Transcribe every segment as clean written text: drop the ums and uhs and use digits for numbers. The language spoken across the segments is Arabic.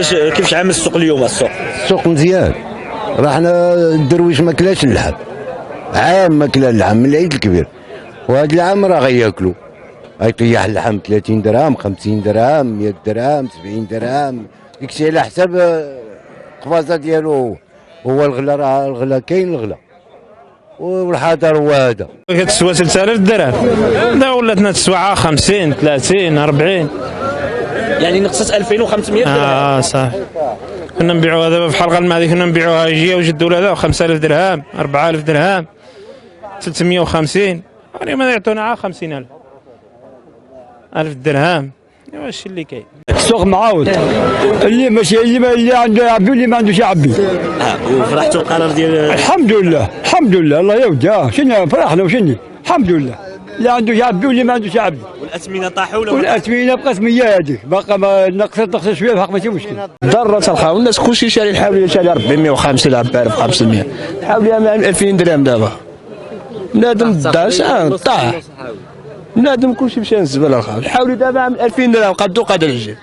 كيفاش عامل السوق اليوم؟ السوق مزيان، راه حنا الدرويش ما كلاش اللحم، عام ما كلا اللحم من العيد الكبير، وهذا العام راه غياكلوا، غيطيح اللحم 30 درهم 50 درهم 100 درهم 70 درهم، داكشي على حساب القفازه ديالو. هو الغلا، راه الغلا كاين الغلا، والحاضر هو هذا. كتسوى 3000 درهم، لا ولاتنا تسوى 50 30 40. يعني نقصت 2500 درهم. صافي. كنا نبيعوها دابا في الحلقه الماضيه، كنا نبيعوها جيه وجدوا لها 5000 درهم 4000 درهم 350. اليوم يعطونا 50000 درهم. ايوا هادشي اللي كاين. السوق معاود، اللي ماشي اللي عنده يعبي واللي ما عندوش يعبي. وفرحتوا القرار ديال الحمد لله الحمد لله، الله يودي. شنو فرحنا وشنو الحمد لله، اللي عنده يعبي واللي ما عندوش يعبي. والاثمنه طاحوا ولا والاثمنه بقات 100 هذيك، باقا ما نقصت شويه بحق ماشي مشكل. ضرت الخاوه، الناس كلشي شاري الحاوليه، شاري 450 عبار ب 500، الحاوليه 2000 درهم دابا. بنادم داش طاح، بنادم كلشي مشى للزباله. الحاوليه دابا عامل 2000 درهم قدو قاد العجل.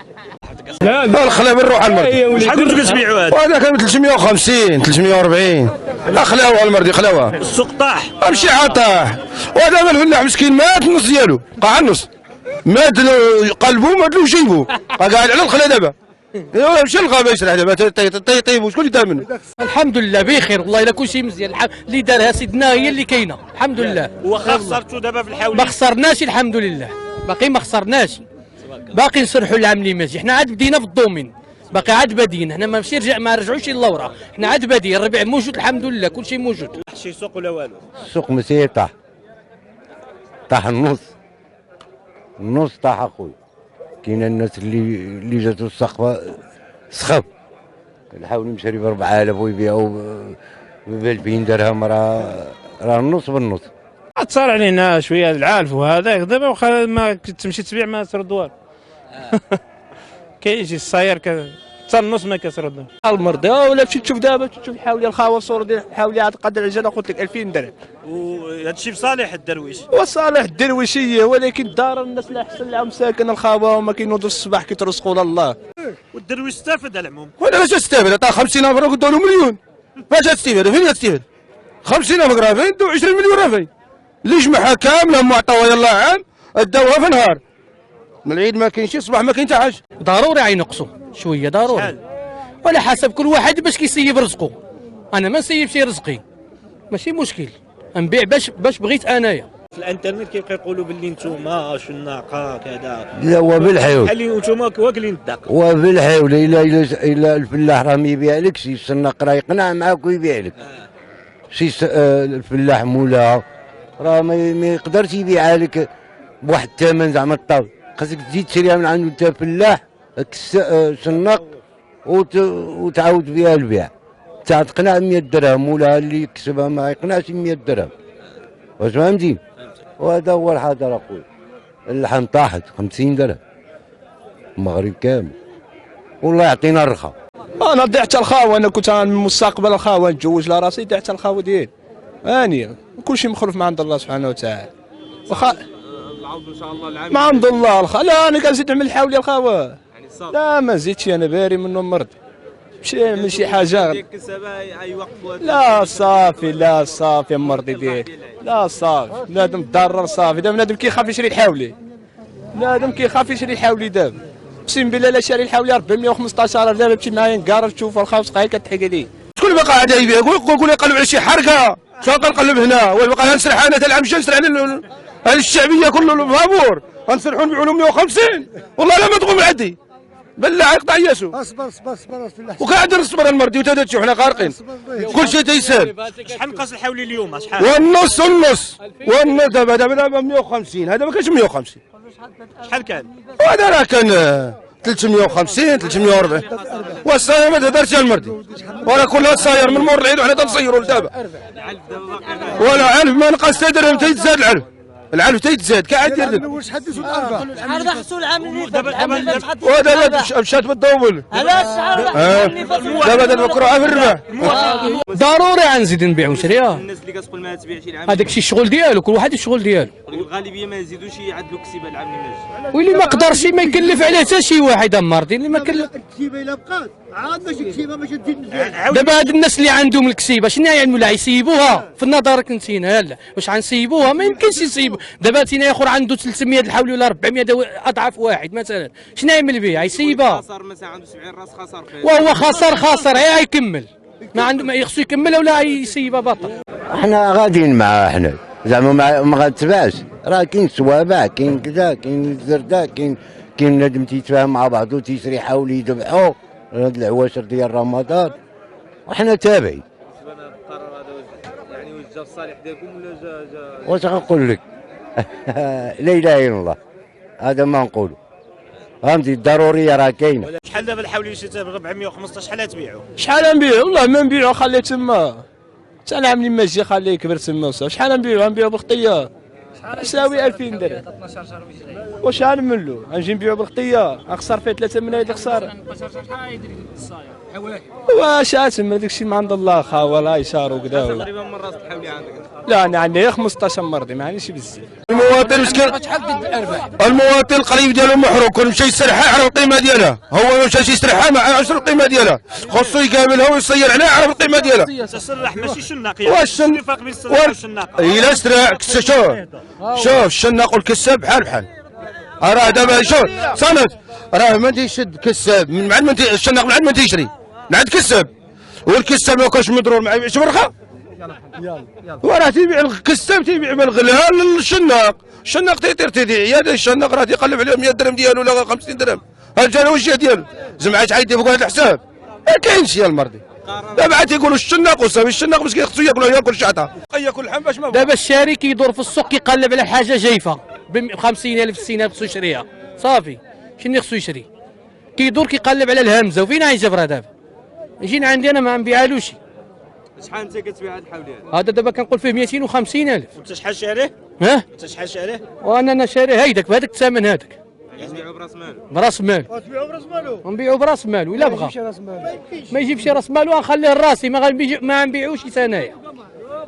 لا الخلاوه نروح على المرضي. شحال كنتو كتبيعوا هذا؟ وهذا كان 350 340. خلاوه المرضي خلاوه. السوق طاح، امشي عطاح. ودابا الفلاح مسكين مات النص ديالو، قاع النص مات قلبو مات له جيبو، قاعد على الخلا دابا. مشى للغابه يسرح دابا طيب شكون اللي دار منه؟ الحمد لله بخير والله، الا كلشي مزيان. اللي دارها سيدنا هي اللي كاينه الحمد لله. واخا خسرتوا دابا في الحاوليه؟ ما خسرناش الحمد لله، باقي ما خسرناش، باقي نصلحوا العام اللي ماشي. حنا عاد بدينا في الدومين، باقي عاد بادين، حنا ما رجعوش للورا، حنا عاد بادين. الربيع موجود الحمد لله، كلشي موجود. شي سوق ولا والو؟ السوق مسير طاح النص طاح اخويا. كاين الناس اللي جاتو السقف سخف، الحاولي مشاري ب 4000 ويبيعوا ب 2000 درهم، راه النص بالنص. تصار علينا شويه العالف وهذاك، دابا واخا ما تمشي تبيع ما ترد والو. كيجي الصاير حتى النص ما كترد. المرضي ولا مشيت تشوف دابا، تشوف الحاوليه الخاوه الصور ديال الحاوليه عاد قد العجله قلت لك 2000 درهم. وهذا الشيء بصالح الدرويش. وصالح الدرويشيه، ولكن دار الناس لا احسن لهم ساكن الخاوه وما كينوضوا الصباح كيترزقوا الله. والدرويش استفاد على العموم. ولا باش تستافد؟ عطاه 50 فرا قلت له مليون، باش تستافد؟ فين تستافد؟ 50 راه فين؟ 20 مليون راه فين؟ اللي جمعها كامله معطاوها يلاه عام داوها في نهار. من العيد ما كاينش، الصباح ما كاين حتى حاجه. ضروري غينقصوا شويه ضروري، وعلى حسب كل واحد باش كيسيب رزقه. انا ما نسيبش رزقي، ماشي مشكل، نبيع باش بغيت انايا. في الانترنت كيبقى يقولوا باللي نتوما شو الناقه كذا. لا هو بالحيول، بحال اللي نتوما واكلين الدق. هو بالحيول، الا الفلاح راه ما يبيع لك شي السناق، راه يقنع معاك ويبيع لك. شي الفلاح مولا راه ما يقدرش يبيعها لك بواحد الثمن زعما الطاول، خاصك تزيد تشريها من عنده انت فلاح سناق وتعاود بها البيع، تقنع 100 درهم، ولا اللي يكسبها ما يقنعش 100 درهم. واش فهمتي؟ وهذا هو الحاضر اخويا. اللحم طاحت 50 درهم المغرب كامل، والله يعطينا الرخا. انا ضيعت الخاوه، انا كنت من مستقبل الخاوه نتزوج لراسي، ضيعت الخاوه ديالي هانيه. كلشي مخلوف مع عند الله سبحانه وتعالى. واخا العوض ان شاء الله العام ما عند الله. لا انا كنزيد نعمل الحاوليه الخاوه، لا ما زيدش، انا باري منه مرضي، من شي حاجه. لا صافي لا صافي مرضي ديالي، لا صافي بنادم تضرر صافي. دابا بنادم كيخاف يشري الحاولي، بنادم كيخاف يشري الحاولي دابا. اقسم بالله لا شاري الحاولي 415 دابا تمشي معايا نقارب تشوف الخاوس قاعد كتحك عليه. شكون اللي باقي قاعد يبيع؟ قول يقلب على شي حركه، شنو نقلب هنا؟ ويبقى نسرح انا العام الجاي نسرح انا الشعبيه كله فابور، غنسرحوا نبيعوا لهم 150 والله لا ما تقوم عندي بالله يقطع ياسو. اصبر وقاعد نصبر المرضي وتدتشو حنا غارقين، كل شيء تيسال. شحال نقص الحولي اليوم؟ شحال؟ والنص دابا 150، هذا ما كانش 150. شحال كان؟ وهذا راه كان 350 340. والصاير ما تهدرش المرضي، وراه كلها صاير من مور العيد وحنا تنصيروا لدابا. ولا علف ما نقص درهم تيتزاد العلف. العلف تيتزاد كاع دير لك. واش حدثوا الارباح؟ شحال ضحسوا العام اللي فات؟ وهذا مشات بالدوبل. علاش شحال ضحسوا اللي فات؟ دابا بكره في الربح. ضروري غنزيد نبيع ونشريها. الناس اللي كتقول ما تبيعش العام هذاك الشيء الشغل ديالو، كل واحد الشغل ديالو. الغالبيه ما يزيدوش يعدلوا الكسيبه العام اللي ماجي. واللي ما قدرش ما يكلف عليه حتى شي واحد مرضي اللي ما كلف. الكتيبه الا بقات عاد ماشي كتيبه باش تزيد مزيان. دابا هاد الناس اللي عندهم الكسيبه شنو يعملوا لها؟ يسيبوها في النظر كنتينا لا واش غنسيبوها؟ ما يمكنش يسيبوا. دابا تينا اخر عنده 300 الحول ولا 400 اضعاف واحد مثلا شنو يعمل بها؟ يسيبها. خسر مثلا عنده 70 راس خسر وهو خسر هي يكمل ما عنده ما يخصو يكمل ولا يسيبها باطل. احنا غاديين معاه احنا زعما ما غاتباعش، راه كاين سوابع كاين كذا كاين الزرده كاين نادم تيتفاهم مع بعضو تيشري يحاول يذبحوا هاد العواشر ديال رمضان وحنا تابعين. يعني واش جا في الصالح ديالكم ولا جا واش غنقول لك؟ لا اله الا الله، هذا ما نقولوا فهمتي. الضروريه راه كاينه. شحال دابا الحولي شريتها ب 415 شحال تبيعوا؟ شحال نبيعو؟ والله ما نبيعو خليه تما حتى العام اللي ماشي خليه يكبر تما وصافي. شحال نبيعو؟ نبيعو بخطيه يساوي 2000 درهم. واش غنملو؟ غنجي نبيعو بالخطيه غنخسر فيه 3 ملايين خساره. واش تما داكشي من عند الله خاوه لا يشار وكذا. تقريبا من راس الحولي عندك؟ لا انا عندي غير 15 مرضي ما عنديش بزاف. المواطن مسكين، المواطن القريب ديالو محروق، كون مشى يسترحى عرف القيمه ديالها، هو ما مشاش يسترحى ما عرفش القيمه ديالها، خصو يقابلها ويصير عليها عرف القيمه ديالها. تسرح ماشي شناق. واش الفرق بين السرح والشناق؟ الا استرح شوف الشناق والكساب بحال راه دابا شوف صنت راه ما تيشد كساب من بعد ما الشناق من بعد ما تيشري من عند كساب، والكساب ما كانش مضرور ما يبيعش برخه. وراه تيبيع الكساب تيبيع بالغلاء الشناق تيطير تيديع هذا الشناق راه تيقلب عليه 100 درهم ديالو ولا 50 درهم. ها جا الوجه ديالو زعما شحال يدير فوق هذا الحساب ما كاينش يا المرضي. دابا عاد تيقولوا الشناق وصافي الشناق مسكين خصو ياكل شعطه ياكل لحم باش ما دابا الشاري كيدور في السوق كيقلب على حاجه جايفه ب 50,000 60,000 خصو يشريها صافي. شنو خصو يشري؟ كيدور كيقلب على الهمزه وفين غيجبرها دابا؟ يجينا عندي انا ما نبيعالوش. شحال انت كتبيع هذا الحولي هذا دابا كنقول فيه 250,000. وانت شحال شاريه؟ ها؟ انت شحال شاريه؟ وانا شاريه هيداك بهذاك الثمن هذاك. تبيعوا براس مال؟ براس مال. تبيعوا براس مالو؟ نبيعوا براس مالو الا بغى. ما يجيبش راس مالو غنخليه لراسي ما نبيعوش ثنايا.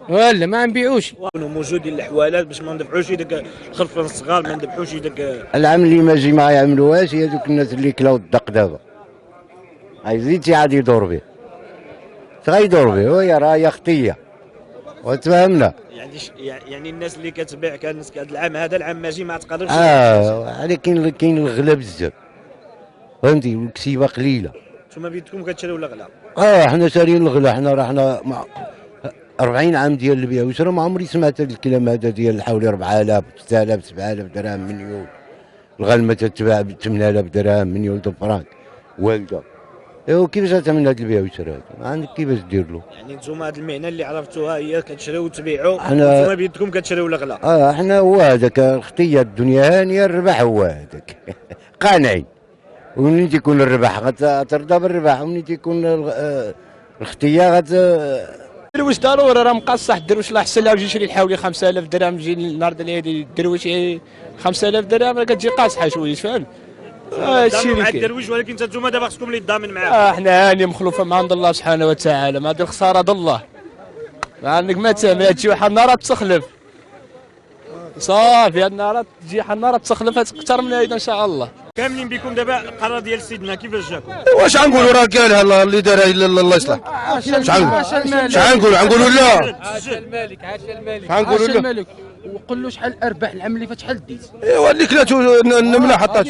ولا ما نبيعوش. كونوا موجودين الحوالات باش ما ندفعوش داك الخرفان الصغار ما ندفعوش داك. العام اللي ماجي ما يعملوهاش هي دوك الناس اللي كلاو الدق دابا غيزيد شي عاد يدور به غيدور به وهي راه خطيه وتفهمنا. يعني الناس اللي كتبيع كان العام هذا العام ماجي ما تقدرش. كاين الغلا بزاف فهمتي والكسيبه قليله. نتوما بيدكم كتشريو الغلا؟ حنا شاريين الغلا حنا 40 عام ديال البيع والشراء ما عمري سمعت هذا الكلام هذا ديال حوالي 4,000 6,000 7,000 درهم مليون. الغلمه تتباع ب 8,000 درهم مليون فرانك والده. ايوا كيفاش تعمل هذا البيع والشراء؟ ما عندك كيفاش دير له. يعني نتوما هذه المهنه اللي عرفتوها هي كتشريو وتبيعوا حنا نتوما بيدكم كتشريو الغلا. حنا هو هذاك الخطيه الدنيا هانيه الربح هو هذاك قانعين. ومنين تيكون الربح غترضى بالربح ومنين تيكون الخطيه الدرويش ضروري راه مقصح. الدرويش الله يحسن له يجي يشري الحولي 5,000 درهم يجي النهار العيد الدرويش 5,000 درهم راه كتجي قاصحه شويه فهمت. هادشي اللي كاين. الدرويش ولكن نتوما دابا خصكم اللي يضامن معاه. احنا هاني مخلوفه مع عند الله سبحانه وتعالى ما هذه الخساره د الله. ما عندك ما تعمل تجي واحد النهار تسخلف صافي. هاد النهار تجي واحد النهار تسخلف اكثر من هيدا ان شاء الله. كاملين بكم دابا القرار ديال سيدنا كيفاش جاكم؟ واش غنقولوا راه قالها اللي دارها الله يصلح. شحال نقولوا لا عاشا الملك عاشا الملك غنقولوا عاشا لا. الملك. وقول له شحال الارباح العام اللي فات شحال ديت؟ ايوا اللي كلاتو النمله حطات.